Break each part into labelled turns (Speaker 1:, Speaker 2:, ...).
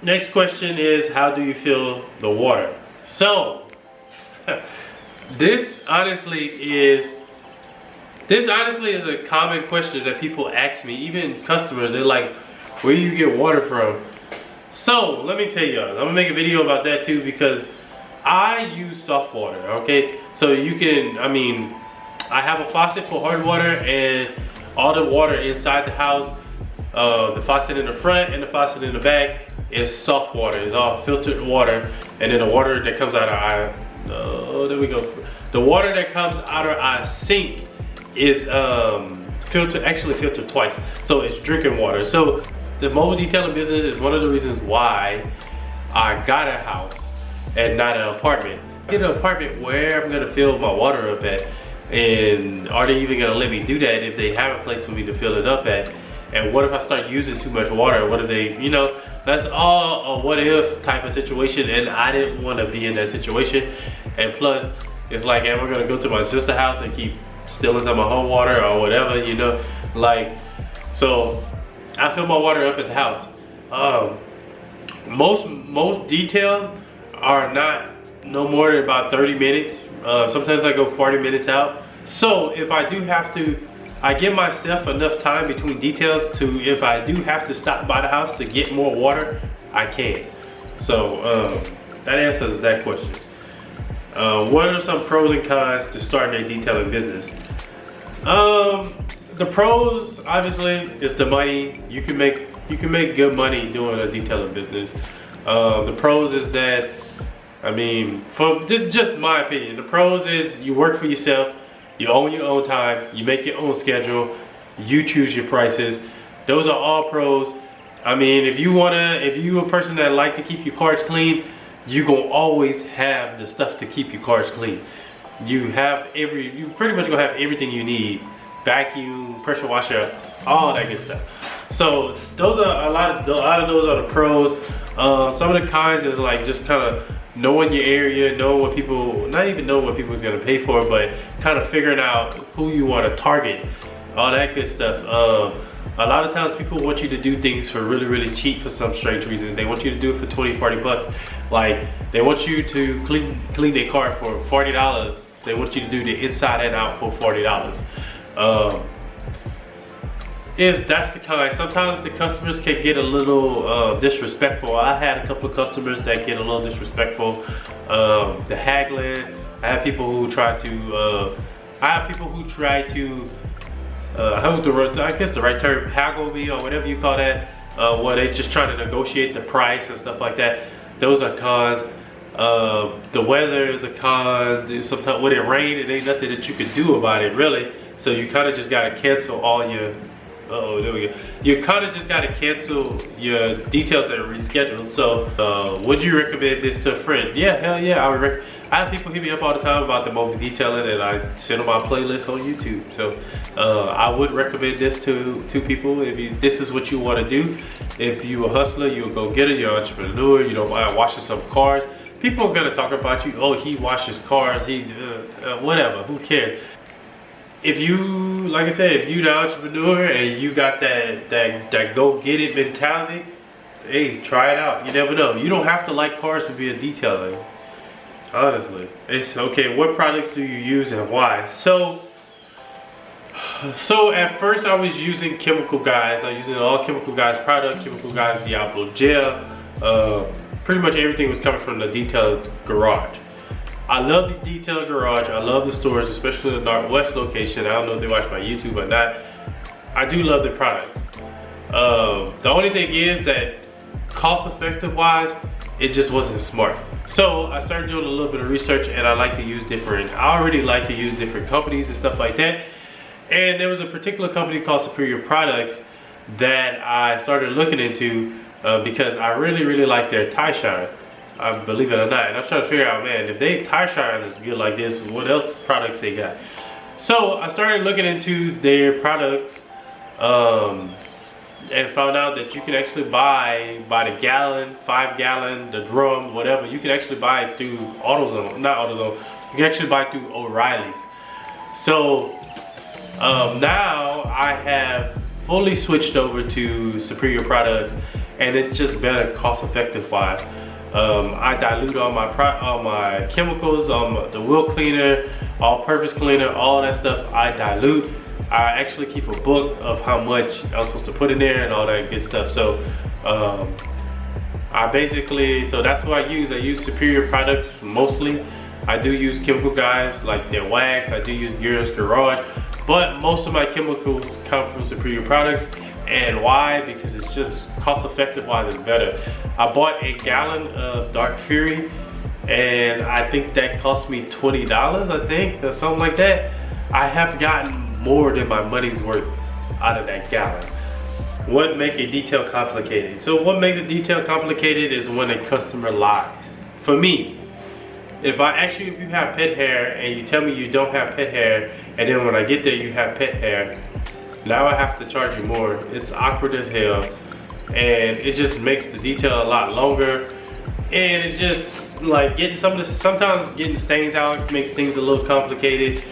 Speaker 1: Next question is, how do you feel the water? So, this honestly is a common question that people ask me, even customers. They're like, where do you get water from? So, let me tell y'all, I'm gonna make a video about that too, because I use soft water, okay? So you can, I have a faucet for hard water, and all the water inside the house, the faucet in the front and the faucet in the back, is soft water. It's all filtered water, and then the water that comes out of our there we go. The water that comes out of our sink is filtered twice, so it's drinking water. So the mobile detailing business is one of the reasons why I got a house and not an apartment. Get an apartment where I'm gonna fill my water up at, and are they even gonna let me do that if they have a place for me to fill it up at? And what if I start using too much water? What if they, you know, that's all a what if type of situation, and I didn't want to be in that situation. And plus, it's like, am I gonna go to my sister's house and keep stealing some of my home water or whatever, you know? Like, so I fill my water up at the house. Most details are not no more than about 30 minutes. Sometimes I go 40 minutes out. So if I do have to, I give myself enough time between details to, if I do have to stop by the house to get more water, I can. So that answers that question. What are some pros and cons to starting a detailing business? The pros, obviously, is the money. You can make good money doing a detailing business. The pros is that, from this, just my opinion, the pros is you work for yourself. You own your own time, you make your own schedule, you choose your prices. Those are all pros. If you a person that like to keep your cars clean, you gonna always have the stuff to keep your cars clean. You pretty much gonna have everything you need. Vacuum, pressure washer, all that good stuff. So those are a lot of those are the pros. Some of the cons is like just kind of knowing your area, knowing what people, not even knowing what people is gonna pay for, but kind of figuring out who you want to target, all that good stuff. A lot of times people want you to do things for really, really cheap for some strange reason. They want you to do it for 20, 40 bucks. Like, they want you to clean their car for $40. They want you to do the inside and out for $40. That's the kind. Sometimes the customers can get a little disrespectful. I had a couple of customers that get a little disrespectful. The haggling. I have people who try to. I guess the right term, haggle me or whatever you call that. Where they just trying to negotiate the price and stuff like that. Those are cons. The weather is a con. Sometimes when it rains, it ain't nothing that you can do about it, really. So you kind of just gotta cancel all your. Oh, there we go. You kind of just gotta cancel your details and reschedule. So, would you recommend this to a friend? Yeah, hell yeah, I have people hit me up all the time about the mobile detailing, and I send them my playlist on YouTube. So, I would recommend this to people. If this is what you want to do, if you a hustler, you a go-getter, you're an entrepreneur, you don't mind washing some cars. People are gonna talk about you. Oh, he washes cars. He whatever. Who cares? If you, like I said, if you the entrepreneur and you got that go get it mentality, hey, try it out. You never know. You don't have to like cars to be a detailer. Honestly, it's okay. What products do you use and why? So at first I was using Chemical Guys. I was using all Chemical Guys product, Chemical Guys Diablo gel. Pretty much everything was coming from the Detailed Garage. I love the Detailed Garage. I love the stores, especially the Northwest location. I don't know if they watch my YouTube or not. I do love the products. The only thing is that cost-effective wise, it just wasn't smart. So I started doing a little bit of research, and I already like to use different companies and stuff like that. And there was a particular company called Superior Products that I started looking into because I really, really like their tie shine. Believe it or not, and I'm trying to figure out, man, if they tie shine is good like this, what else products they got? So I started looking into their products, and found out that you can actually buy by the gallon, 5 gallon, the drum, whatever. You can actually buy it through AutoZone, not AutoZone. You can actually buy it through O'Reilly's. So now I have fully switched over to Superior products, and it's just better cost effective wise. I dilute all my chemicals, the wheel cleaner, all-purpose cleaner, all that stuff I dilute. I actually keep a book of how much I'm supposed to put in there and all that good stuff. So so that's what I use. I use Superior products mostly. I do use chemical guys like their wax. I do use Gears Garage, but most of my chemicals come from Superior products. And why? Because it's just cost effective wise, it's better. I bought a gallon of Dark Fury, and I think that cost me $20, I think, or something like that. I have gotten more than my money's worth out of that gallon. What makes a detail complicated? So what makes a detail complicated is when a customer lies. For me, if I ask you if you have pet hair and you tell me you don't have pet hair, and then when I get there you have pet hair, now I have to charge you more. It's awkward as hell, and it just makes the detail a lot longer, and it just like sometimes getting stains out makes things a little complicated.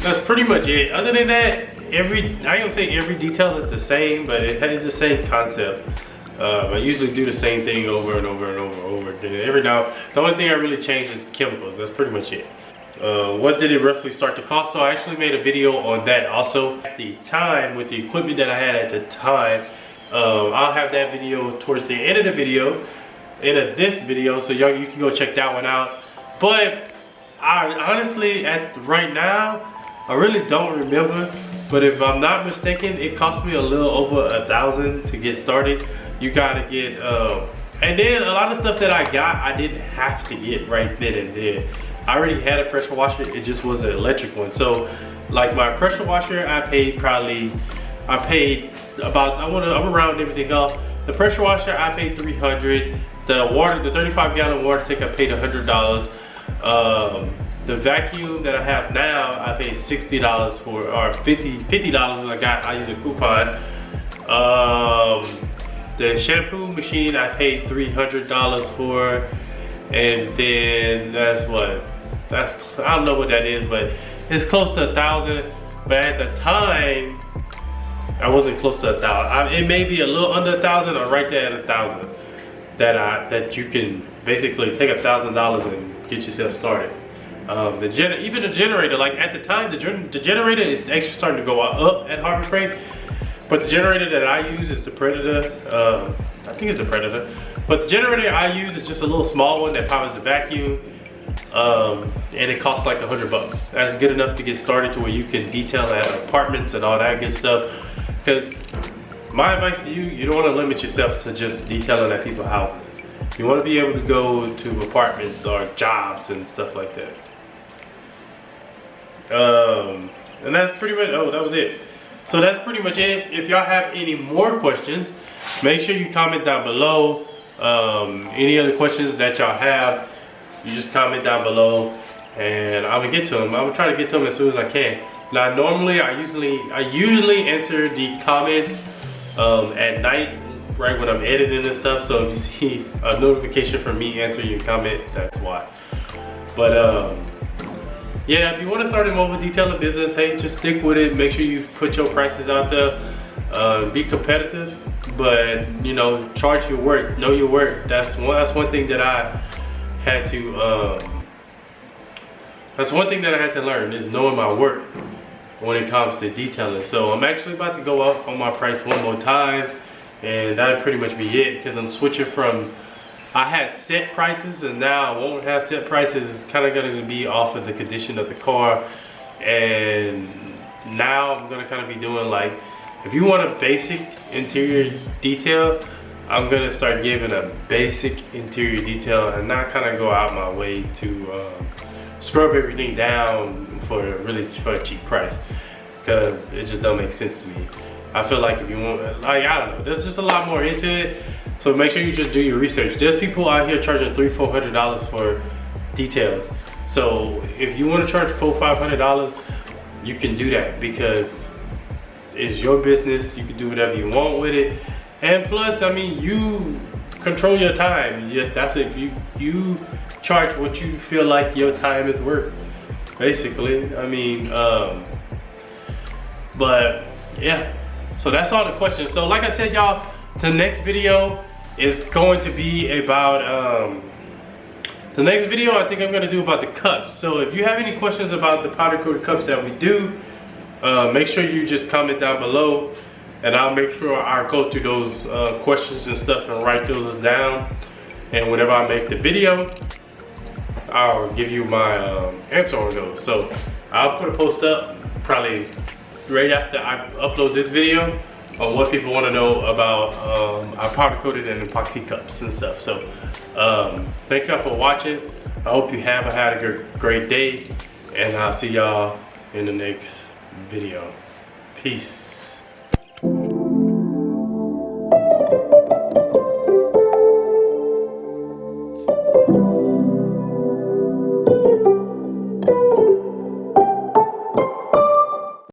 Speaker 1: That's pretty much it. Other than that, I ain't gonna say every detail is the same, but it has the same concept. I usually do the same thing over and over and over again. Every now, the only thing I really change is the chemicals. That's pretty much it. What did it roughly start to cost? So I actually made a video on that also. At the time, with the equipment that I had at the time, I'll have that video towards the end of the video, this video, so y'all, you can go check that one out. But I honestly, right now, I really don't remember, but if I'm not mistaken, it cost me a little over $1,000 to get started. You gotta get, and then a lot of stuff that I got, I didn't have to get right then and there. I already had a pressure washer, it just was an electric one. So like my pressure washer, I paid about, I'm around everything up. The pressure washer, I paid $300. The 35 gallon water tank, I paid $100. The vacuum that I have now, I paid $60 for, or $50 I use a coupon. The shampoo machine I paid $300 for, and then I don't know what that is, but it's close to $1,000. But at the time, I wasn't close to $1,000. It may be a little under $1,000 or right there at $1,000. That you can basically take $1,000 and get yourself started. Even the generator, like at the time, the generator is actually starting to go up at Harbor Freight. But the generator that I use is the Predator. I think it's the Predator. But the generator I use is just a little small one that powers the vacuum. And it costs like $100. That's good enough to get started to where you can detail at apartments and all that good stuff. Because my advice to you, you don't want to limit yourself to just detailing at people's houses. You want to be able to go to apartments or jobs and stuff like that. And that's pretty much, that was it. So that's pretty much it. If y'all have any more questions, make sure you comment down below. Any other questions that y'all have, you just comment down below and I'm gonna get to them. I'm gonna try to get to them as soon as I can. Now normally I usually answer the comments at night, right when I'm editing and stuff. So if you see a notification from me answering your comment, that's why. But yeah, if you want to start a mobile detailing business, hey, just stick with it. Make sure you put your prices out there. Be competitive, but you know, charge your work, know your work. That's one thing that I had to. That's one thing that I had to learn, is knowing my work when it comes to detailing. So I'm actually about to go up on my price one more time, and that'll pretty much be it, because I'm switching from, I had set prices and now I won't have set prices. It's kind of going to be off of the condition of the car, and now I'm going to kind of be doing like, if you want a basic interior detail, I'm going to start giving a basic interior detail and not kind of go out my way to scrub everything down for a cheap price, because it just don't make sense to me. I feel like if you want, like, I don't know, there's just a lot more into it. So make sure you just do your research. There's people out here charging $300-400 for details. So if you want to charge $400-500, you can do that, because is your business. You can do whatever you want with it. And plus, I mean, you control your time. That's it. You charge what you feel like your time is worth, basically. I mean, but yeah. So that's all the questions. So like I said, y'all, the next video is going to be about the next video I think I'm going to do about the cups. So if you have any questions about the powder coated cups that we do, make sure you just comment down below, and I'll make sure I go through those questions and stuff and write those down. And whenever I make the video, I'll give you my answer on those. So I'll put a post up probably right after I upload this video on what people want to know about our powder coated and epoxy cups and stuff. So thank y'all for watching. I hope you have had a great day, and I'll see y'all in the next video. Peace.